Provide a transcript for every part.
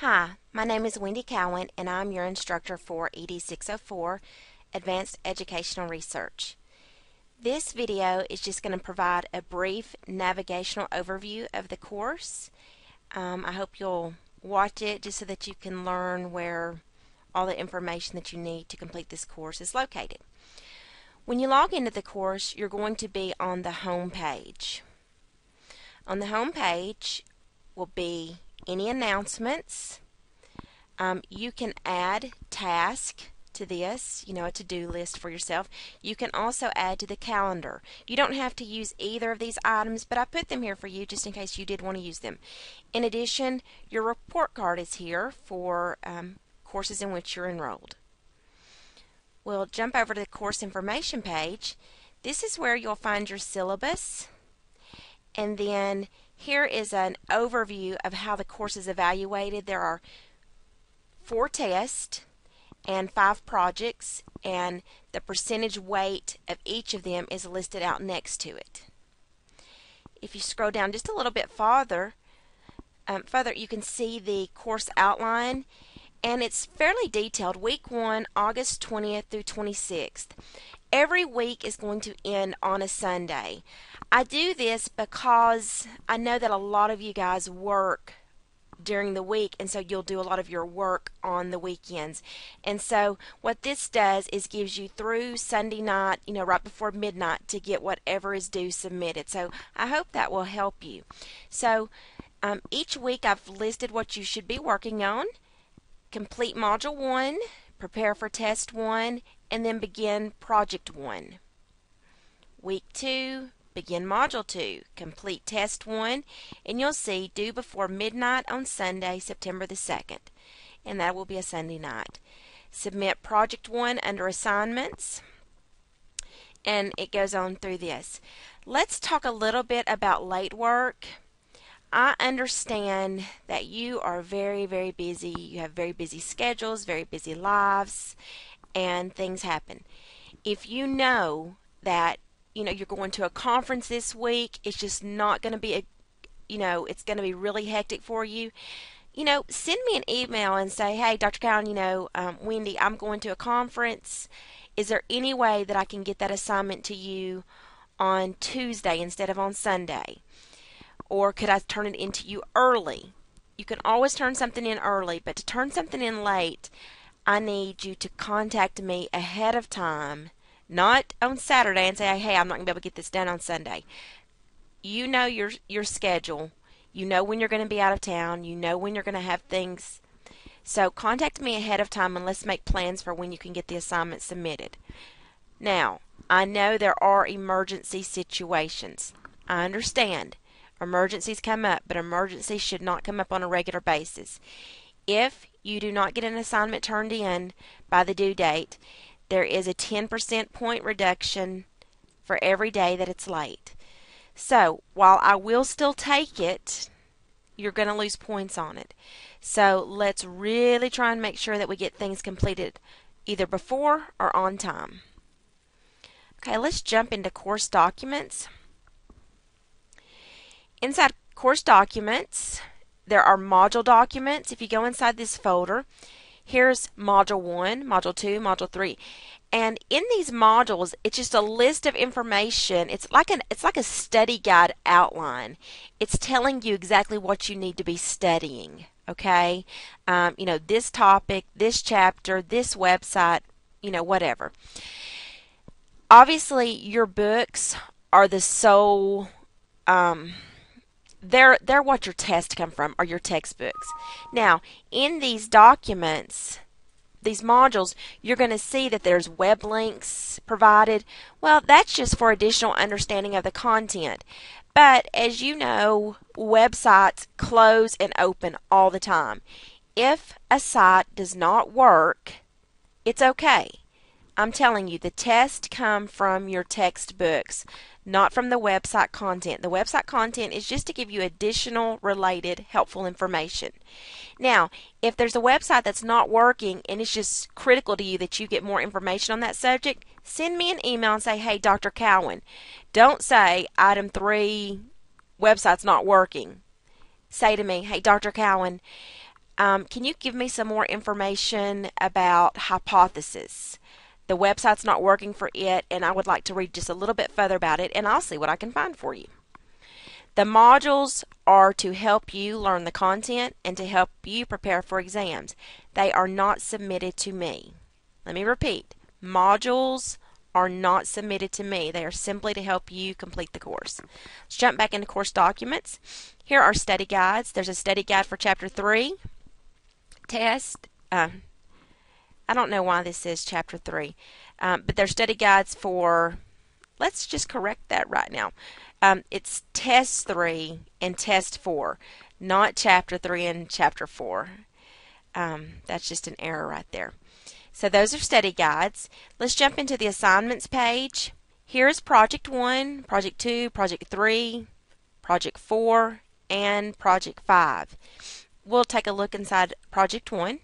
Hi, my name is Wendy Cowan and I'm your instructor for ED 604, Advanced Educational Research. This video is just going to provide a brief navigational overview of the course. I hope you'll watch it just so that you can learn where all the information that you need to complete this course is located. When you log into the course, you're going to be on the home page. On the home page will be any announcements. You can add tasks to this, a to-do list for yourself. You can also add to the calendar. You don't have to use either of these items, but I put them here for you just in case you did want to use them. In addition, your report card is here for courses in which you're enrolled. We'll jump over to the course information page. This is where you'll find your syllabus, and then here is an overview of how the course is evaluated. There are 4 tests and 5 projects, and the percentage weight of each of them is listed out next to it. If you scroll down just a little bit further, you can see the course outline, and it's fairly detailed. Week 1, August 20th through 26th. Every week is going to end on a Sunday. I do this because I know that a lot of you guys work during the week, and so you'll do a lot of your work on the weekends. And so what this does is gives you through Sunday night, right before midnight, to get whatever is due submitted. So I hope that will help you. So each week I've listed what you should be working on. Complete Module 1, prepare for Test 1, and then begin Project 1. Week 2, begin Module 2, complete Test 1, and you'll see due before midnight on Sunday, September the 2nd, and that will be a Sunday night. Submit Project 1 under Assignments, and it goes on through this. Let's talk a little bit about late work. I understand that you are very, very busy. You have very busy schedules, very busy lives, and things happen. If you know that you're going to a conference this week, it's just not going to be it's going to be really hectic for you. Send me an email and say, hey, Dr. Cowan, Wendy, I'm going to a conference. Is there any way that I can get that assignment to you on Tuesday instead of on Sunday? Or could I turn it into you early? You can always turn something in early, but to turn something in late, I need you to contact me ahead of time, not on Saturday and say, hey, I'm not going to be able to get this done on Sunday. You know your schedule. You know when you're going to be out of town. You know when you're going to have things. So contact me ahead of time and let's make plans for when you can get the assignment submitted. Now, I know there are emergency situations. I understand. Emergencies come up, but emergencies should not come up on a regular basis. If you do not get an assignment turned in by the due date, there is a 10% point reduction for every day that it's late. So while I will still take it, you're going to lose points on it. So let's really try and make sure that we get things completed either before or on time. Okay, let's jump into course documents. Inside course documents, there are module documents. If you go inside this folder, here's Module 1, Module 2, Module 3. And in these modules, it's just a list of information. It's like a study guide outline. It's telling you exactly what you need to be studying. Okay? This topic, this chapter, this website, whatever. Obviously, your books are the sole they're what your tests come from, or your textbooks. Now, in these documents, these modules, you're going to see that there's web links provided. Well, that's just for additional understanding of the content. But as you know, websites close and open all the time. If a site does not work, it's okay. I'm telling you, the tests come from your textbooks, not from the website content. The website content is just to give you additional related helpful information. Now, if there's a website that's not working and it's just critical to you that you get more information on that subject, send me an email and say, hey, Dr. Cowan. Don't say item 3, website's not working. Say to me, hey, Dr. Cowan, can you give me some more information about hypothesis? The website's not working for it, and I would like to read just a little bit further about it, and I'll see what I can find for you. The modules are to help you learn the content and to help you prepare for exams. They are not submitted to me. Let me repeat. Modules are not submitted to me. They are simply to help you complete the course. Let's jump back into course documents. Here are study guides. There's a study guide for Chapter 3. Test. I don't know why this says Chapter 3, but there's study guides for, let's just correct that right now. It's Test 3 and Test 4, not Chapter 3 and Chapter 4. That's just an error right there. So those are study guides. Let's jump into the assignments page. Here's Project 1, Project 2, Project 3, Project 4, and Project 5. We'll take a look inside Project 1.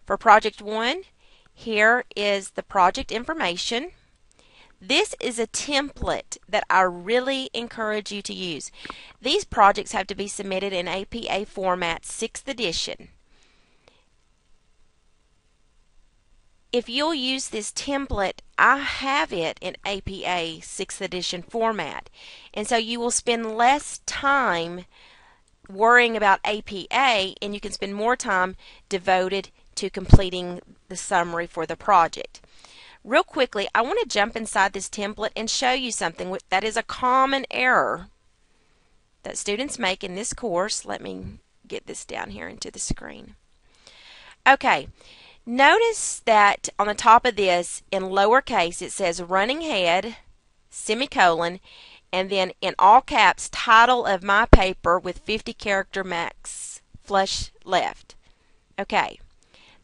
For Project 1, here is the project information. This is a template that I really encourage you to use. These projects have to be submitted in APA format 6th edition. If you'll use this template, I have it in APA 6th edition format. And so you will spend less time worrying about APA, and you can spend more time devoted to completing the summary for the project. Real quickly, I want to jump inside this template and show you something that is a common error that students make in this course. Let me get this down here into the screen. Okay, notice that on the top of this, in lowercase, it says running head, semicolon, and then in all caps, title of my paper with 50 character max flush left. Okay.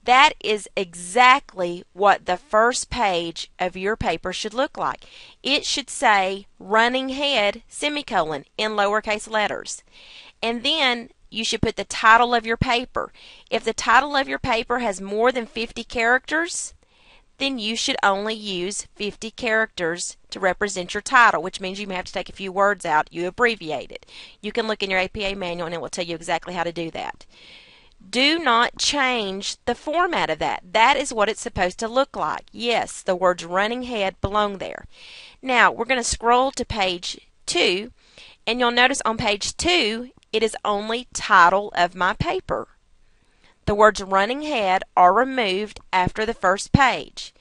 That is exactly what the first page of your paper should look like. It should say running head, semicolon, in lowercase letters. And then you should put the title of your paper. If the title of your paper has more than 50 characters, then you should only use 50 characters to represent your title, which means you may have to take a few words out. You abbreviate it. You can look in your APA manual and it will tell you exactly how to do that. Do not change the format of that. That is what it's supposed to look like. Yes, the words running head belong there. Now, we're going to scroll to page 2, and you'll notice on page 2, it is only title of my paper. The words running head are removed after the first page.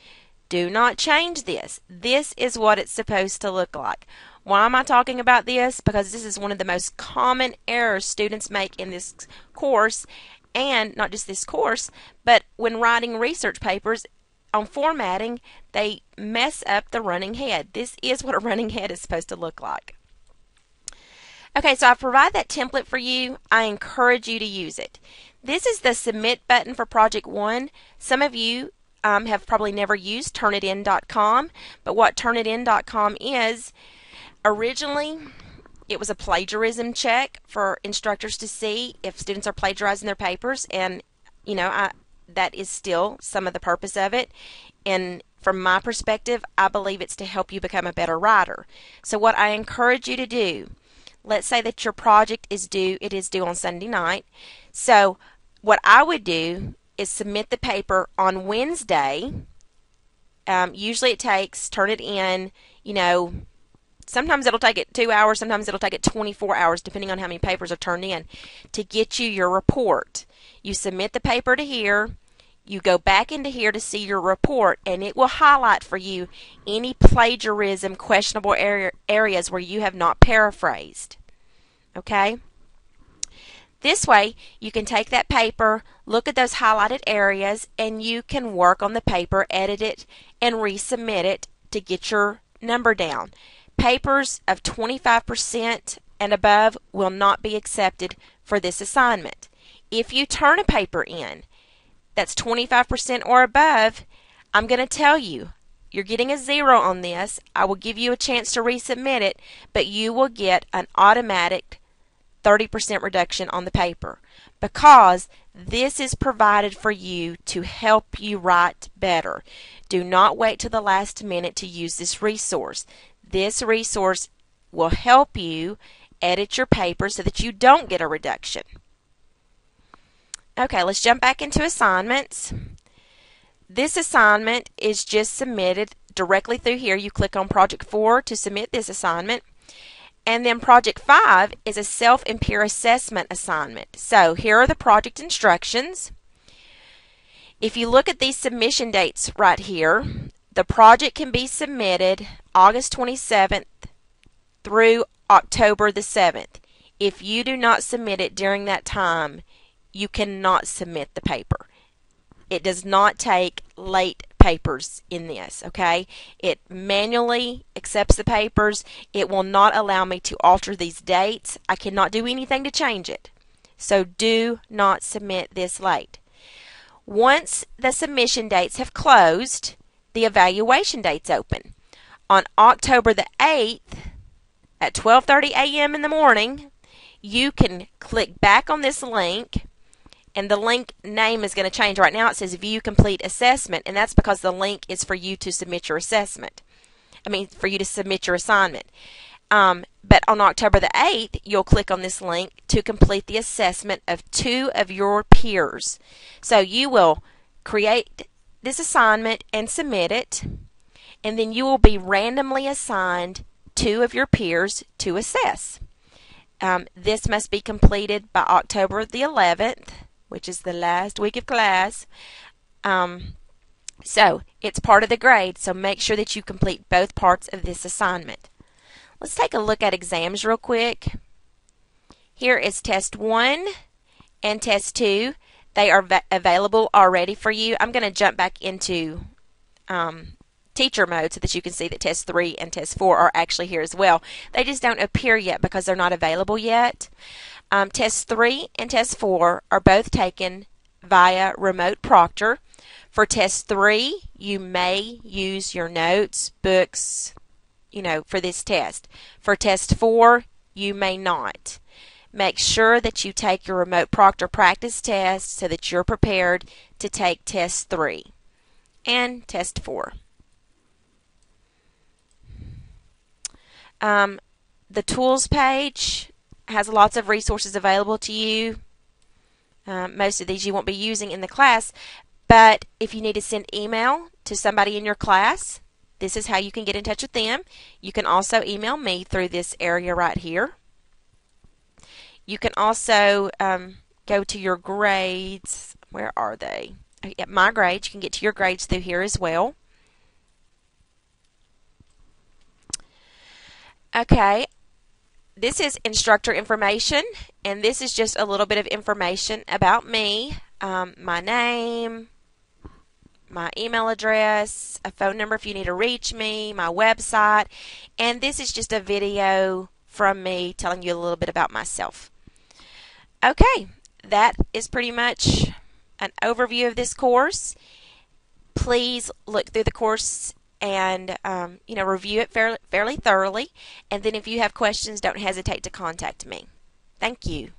Do not change this. This is what it's supposed to look like. Why am I talking about this? Because this is one of the most common errors students make in this course. And not just this course, but when writing research papers on formatting, they mess up the running head. This is what a running head is supposed to look like. Okay, so I provide that template for you. I encourage you to use it. This is the submit button for Project 1. Some of you have probably never used Turnitin.com, but what Turnitin.com is, originally, it was a plagiarism check for instructors to see if students are plagiarizing their papers, and that is still some of the purpose of it. And from my perspective, I believe it's to help you become a better writer. So what I encourage you to do, let's say that your project is due, it is due on Sunday night. So what I would do is submit the paper on Wednesday. Usually it takes, turn it in, sometimes it'll take it 2 hours, sometimes it'll take it 24 hours, depending on how many papers are turned in, to get you your report. You submit the paper to here, you go back into here to see your report, and it will highlight for you any plagiarism, questionable areas where you have not paraphrased. Okay? This way, you can take that paper, look at those highlighted areas, and you can work on the paper, edit it, and resubmit it to get your number down. Papers of 25% and above will not be accepted for this assignment. If you turn a paper in that's 25% or above, I'm going to tell you, you're getting a 0 on this. I will give you a chance to resubmit it, but you will get an automatic 30% reduction on the paper, because this is provided for you to help you write better. Do not wait till the last minute to use this resource. This resource will help you edit your paper so that you don't get a reduction. Okay, let's jump back into assignments. This assignment is just submitted directly through here. You click on Project 4 to submit this assignment. And then Project 5 is a self and peer assessment assignment. So here are the project instructions. If you look at these submission dates right here, the project can be submitted August 27th through October the 7th. If you do not submit it during that time, you cannot submit the paper. It does not take late papers in this, okay? It manually accepts the papers. It will not allow me to alter these dates. I cannot do anything to change it. So do not submit this late. Once the submission dates have closed, the evaluation dates open. On October the 8th at 12:30 a.m. in the morning, you can click back on this link, and the link name is going to change. Right now it says View Complete Assessment, and that's because the link is for you to submit your assessment. For you to submit your assignment. But on October the 8th, you'll click on this link to complete the assessment of 2 of your peers. So you will create this assignment and submit it, and then you will be randomly assigned 2 of your peers to assess. This must be completed by October the 11th, which is the last week of class. So it's part of the grade, so make sure that you complete both parts of this assignment. Let's take a look at exams real quick. Here is Test 1 and Test 2. They are available already for you. I'm going to jump back into teacher mode so that you can see that Test 3 and Test 4 are actually here as well. They just don't appear yet because they're not available yet. Test 3 and Test 4 are both taken via remote proctor. For Test 3, you may use your notes, books, for this test. For Test 4, you may not. Make sure that you take your remote proctor practice test so that you're prepared to take Test 3 and Test 4. The tools page has lots of resources available to you. Most of these you won't be using in the class, but if you need to send email to somebody in your class, this is how you can get in touch with them. You can also email me through this area right here. You can also go to your grades. Where are they? At My Grades. You can get to your grades through here as well. Okay, this is instructor information, and this is just a little bit of information about me. My name, my email address, a phone number if you need to reach me, my website, and this is just a video from me telling you a little bit about myself. Okay, that is pretty much an overview of this course. Please look through the course and review it fairly thoroughly, and then if you have questions, don't hesitate to contact me. Thank you.